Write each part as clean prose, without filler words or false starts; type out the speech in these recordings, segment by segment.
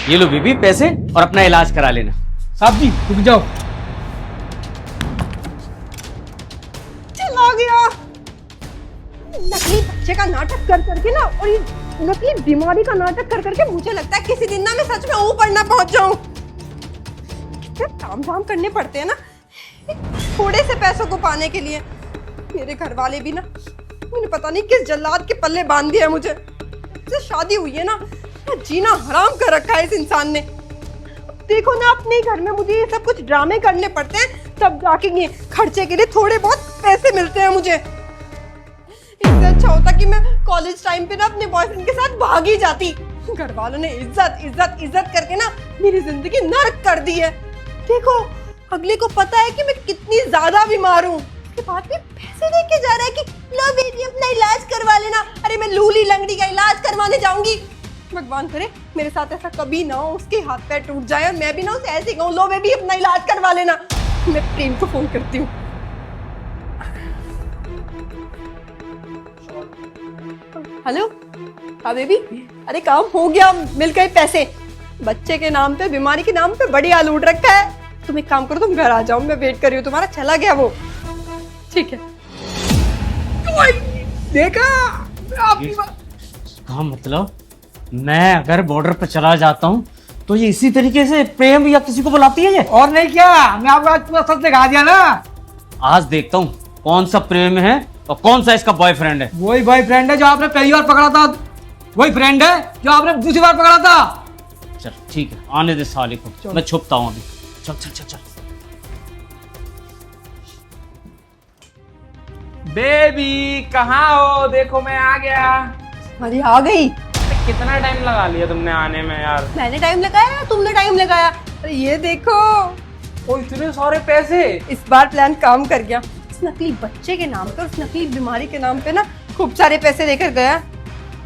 ये लो बीबी पैसे और अपना इलाज करा लेना। साहब जी रुक जाओ। चला गया नकली बच्चे का नाटक कर करके ना, और ये नकली बीमारी का नाटक कर करके मुझे लगता है किसी दिन ना मैं सच में ऊपर ना पहुंच जाऊं। कितने काम धाम करने पड़ते हैं ना थोड़े से पैसों को पाने के लिए। मेरे घर वाले भी ना मैंने पता नहीं किस जल्लाद के पल्ले बांध दिया मुझे। जब शादी हुई है ना जीना हराम कर रखा है इस इंसान ने। देखो ना अपने घर में मुझे ये सब कुछ ड्रामे करने पड़ते हैं तब जाके ये खर्चे के लिए थोड़े बहुत पैसे मिलते हैं मुझे। इससे अच्छा होता कि मैं कॉलेज टाइम पे ना अपने बॉयफ्रेंड के साथ भाग ही जाती। घर वालों ने इज्जत इज्जत इज्जत करके ना मेरी जिंदगी नर्क कर दी है। देखो अगले को पता है कि मैं कितनी ज्यादा बीमार हूँ, उसके बाद भी पैसे दे के जा रहा है कि लो बेबी अपना इलाज करवा लेना। अरे मैं लूली लंगड़ी का इलाज करवाने जाऊंगी। भगवान करे मेरे साथ ऐसा कभी ना हो, उसके हाथ पैर टूट जाए और मैं भी ना उसे ऐसे कहूँ लो बेबी अपना इलाज करवा लेना। मैं प्रेम को फोन करती हूँ। हेलो हाँ बेबी, अरे काम हो गया, मिल गए पैसे। बच्चे के नाम पे बीमारी के नाम पे बड़ी आलू उड़ रखा है। तुम एक काम करो तुम घर आ जाओ, मैं वेट कर रही हूँ तुम्हारा। चला गया वो, ठीक है। देखा आपकी बात। हाँ मतलब मैं अगर बॉर्डर पर चला जाता हूँ तो ये इसी तरीके से प्रेम या किसी को बुलाती है ये? और नहीं क्या, मैं आपको आज पूरा सच दिखा दिया ना। आज देखता हूँ कौन सा प्रेम है और कौन सा इसका बॉयफ्रेंड है। वही बॉयफ्रेंड है जो आपने पहली बार पकड़ा था, वही फ्रेंड है जो आपने दूसरी बार पकड़ा था। चल ठीक है आने दे साले को, मैं छुपता हूँ अभी। चल चल चल चल। बेबी कहाँ हो? देखो मैं आ गया। अरे आ गई। कितना टाइम लगा लिया तुमने आने में यार? मैंने टाइम लगाया या तुमने टाइम लगाया? अरे ये देखो ओ इतने सारे पैसे। इस बार प्लान काम कर गया। इस नकली बच्चे के नाम पे, उस नकली बीमारी के नाम पे ना खूब सारे पैसे लेकर गया।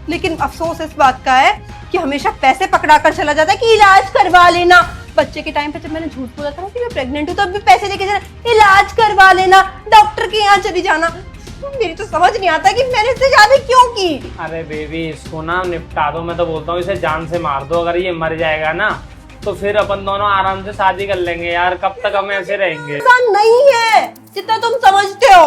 लेकिन अफसोस इस बात का है कि हमेशा पैसे पकड़ा कर चला जाता है कि इलाज करवा लेना। बच्चे के टाइम पे जब मैंने झूठ बोला था ना कि मैं प्रेग्नेंट हूँ, तब भी पैसे लेके जाना, इलाज करवा लेना, डॉक्टर के यहाँ चली जाना। मेरी तो समझ नहीं आता कि मैंने इससे शादी क्यों की। अरे बेबी इसको ना निपटा दो। मैं तो बोलता हूँ इसे जान से मार दो। अगर ये मर जाएगा ना तो फिर अपन दोनों आराम से शादी कर लेंगे यार। कब तक हम ऐसे रहेंगे? ऐसा नहीं है जितना तुम समझते हो।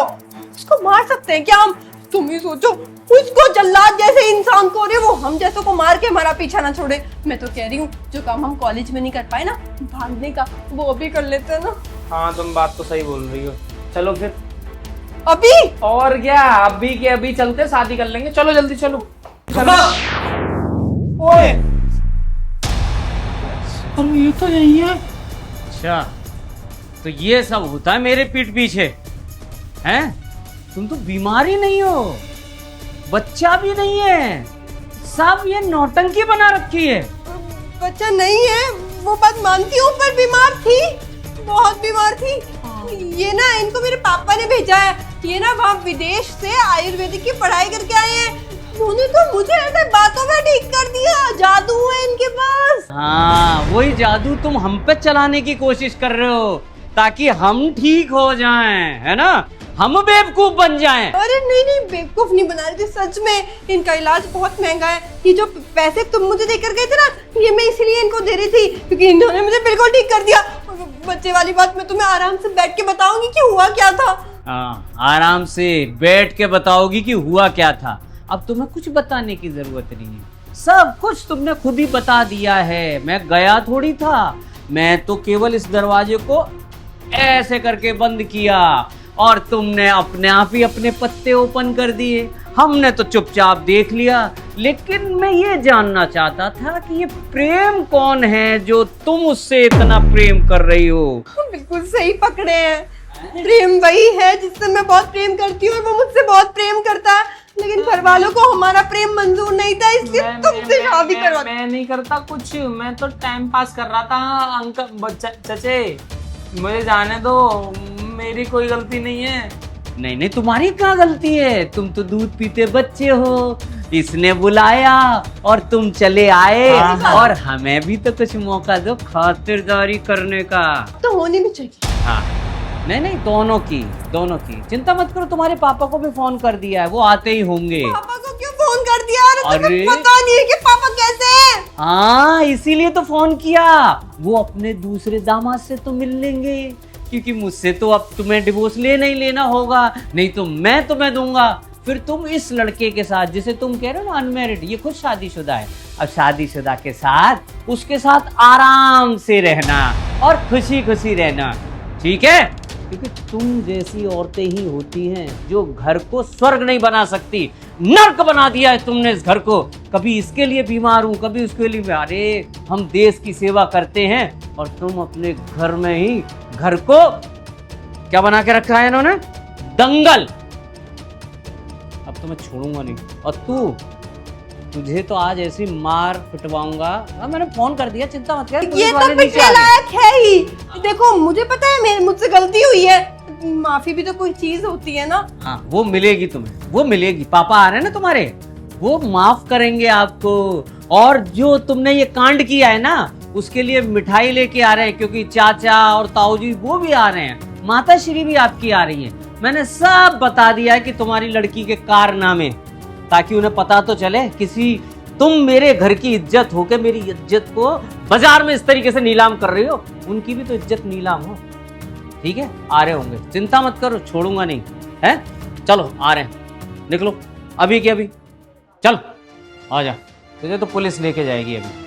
उसको मार सकते हैं क्या हम? तुम ही सोचो, उसको जल्लाद जैसे इंसान को, वो हम जैसों को मार के हमारा पीछा ना छोड़े। मैं तो कह रही हूँ जो काम हम कॉलेज में नहीं कर पाए ना भागने का, वो अभी कर लेते हैं ना। हाँ तुम बात तो सही बोल रही हो। चलो फिर अभी और क्या, अभी के अभी चलते शादी कर लेंगे। चलो जल्दी चलो। चलो। ओए अरे ये तो यही है। अच्छा तो ये सब होता है मेरे पीठ पीछे हैं? तुम तो बीमार ही नहीं हो, बच्चा भी नहीं है, सब ये नौटंकी बना रखी है। बच्चा नहीं है वो बात मानती हूँ, पर बीमार थी, बहुत बीमार थी। ये ना इनको मेरे पापा ने भेजा है। ये ना वहाँ विदेश से आयुर्वेदिक की पढ़ाई करके आए हैं। उन्होंने तो मुझे ऐसे बातों में ठीक कर दिया। जादू है इनके पास। हाँ वही जादू तुम हम पे चलाने की कोशिश कर रहे हो ताकि हम ठीक हो जाएं, है ना? हम बेवकूफ बन जाएं। अरे नहीं नहीं बेवकूफ नहीं बना रही थी, सच में इनका इलाज बहुत महंगा है। ये जो पैसे तुम मुझे देकर गए थे ना, ये मैं इसलिए इनको दे रही थी क्योंकि इन्होंने मुझे बिल्कुल ठीक कर दिया। बच्चे वाली बात मैं तुम्हें आराम से बैठ के बताऊंगी कि हुआ क्या था। हाँ आराम से बैठ के बताओगी कि हुआ क्या था। अब तुम्हें कुछ बताने की जरूरत नहीं है, सब कुछ तुमने खुद ही बता दिया है। मैं गया थोड़ी था, मैं तो केवल इस दरवाजे को ऐसे करके बंद किया और तुमने अपने आप ही अपने पत्ते ओपन कर दिए। हमने तो चुपचाप देख लिया, लेकिन मैं ये जानना चाहता था कि ये प्रेम कौन है जो तुम उससे इतना प्रेम कर रही हो? बिल्कुल सही पकड़े हैं, प्रेम वही है जिससे मैं बहुत प्रेम करती हूँ और वो मुझसे बहुत प्रेम करता है। लेकिन घर वालों को हमारा प्रेम मंजूर नहीं था, इसलिए तुमसे शादी करवा। मैं नहीं करता कुछ, मैं तो टाइम पास कर रहा था। अंकल चचे मुझे जाने दो, मेरी कोई गलती नहीं है। नहीं नहीं तुम्हारी क्या गलती है? तुम तो दूध पीते बच्चे हो, इसने बुलाया और तुम चले आए। और हमें भी तो कुछ मौका दो खातिरदारी करने का। तो होनी भी चाहिए। हाँ नहीं नहीं दोनों की चिंता मत करो। तुम्हारे पापा को भी फोन कर दिया है, वो आते ही होंगे। पापा को क्यों फोन कर दिया? और तुम्हें अरे पता नहीं है कि पापा कैसे हैं। हाँ, इसीलिए तो फोन किया। वो अपने दूसरे दामाद से तो मिल लेंगे, क्योंकि मुझसे तो अब तुम्हें डिवोर्स लेना ही लेना होगा, नहीं तो मैं तुम्हें दूंगा। फिर तुम इस लड़के के साथ, जिसे तुम कह रहे हो ना अनमैरिड, ये खुद शादीशुदा है, अब शादीशुदा के साथ उसके साथ आराम से रहना और खुशी खुशी रहना, ठीक है? क्योंकि तुम जैसी औरतें ही होती हैं जो घर को स्वर्ग नहीं बना सकती, नर्क बना दिया है तुमने इस घर को। कभी इसके लिए बीमार हूं, कभी उसके लिए। अरे हम देश की सेवा करते हैं और तुम अपने घर में ही घर को क्या बना के रखा है इन्होंने? दंगल। अब तो मैं छोड़ूंगा नहीं। और तुझे तो आज ऐसी मार पिटवाऊंगा। हाँ, मैंने फोन कर दिया, चिंता मत कर। ये तो पिटने लायक है ही। देखो मुझे पता है मुझसे गलती हुई है, माफी भी तो कोई चीज होती है ना। हाँ, वो मिलेगी तुम्हें, वो मिलेगी। पापा आ रहे हैं ना तुम्हारे, वो माफ करेंगे आपको। और जो तुमने ये कांड किया है ना, उसके लिए मिठाई लेके आ रहे हैं, क्योंकि चाचा और ताऊ जी वो भी आ रहे हैं, माता श्री भी आपकी आ रही है। मैंने सब बता दिया है कि तुम्हारी लड़की के कारनामे, ताकि उन्हें पता तो चले तुम मेरे घर की इज्जत हो के मेरी इज्जत को बाजार में इस तरीके से नीलाम कर रही हो, उनकी भी तो इज्जत नीलाम हो। ठीक है, आ रहे होंगे, चिंता मत करो, छोड़ूंगा नहीं है। चलो आ रहे हैं, निकलो अभी के अभी, चल आ जा, तुझे तो पुलिस लेके जाएगी अभी।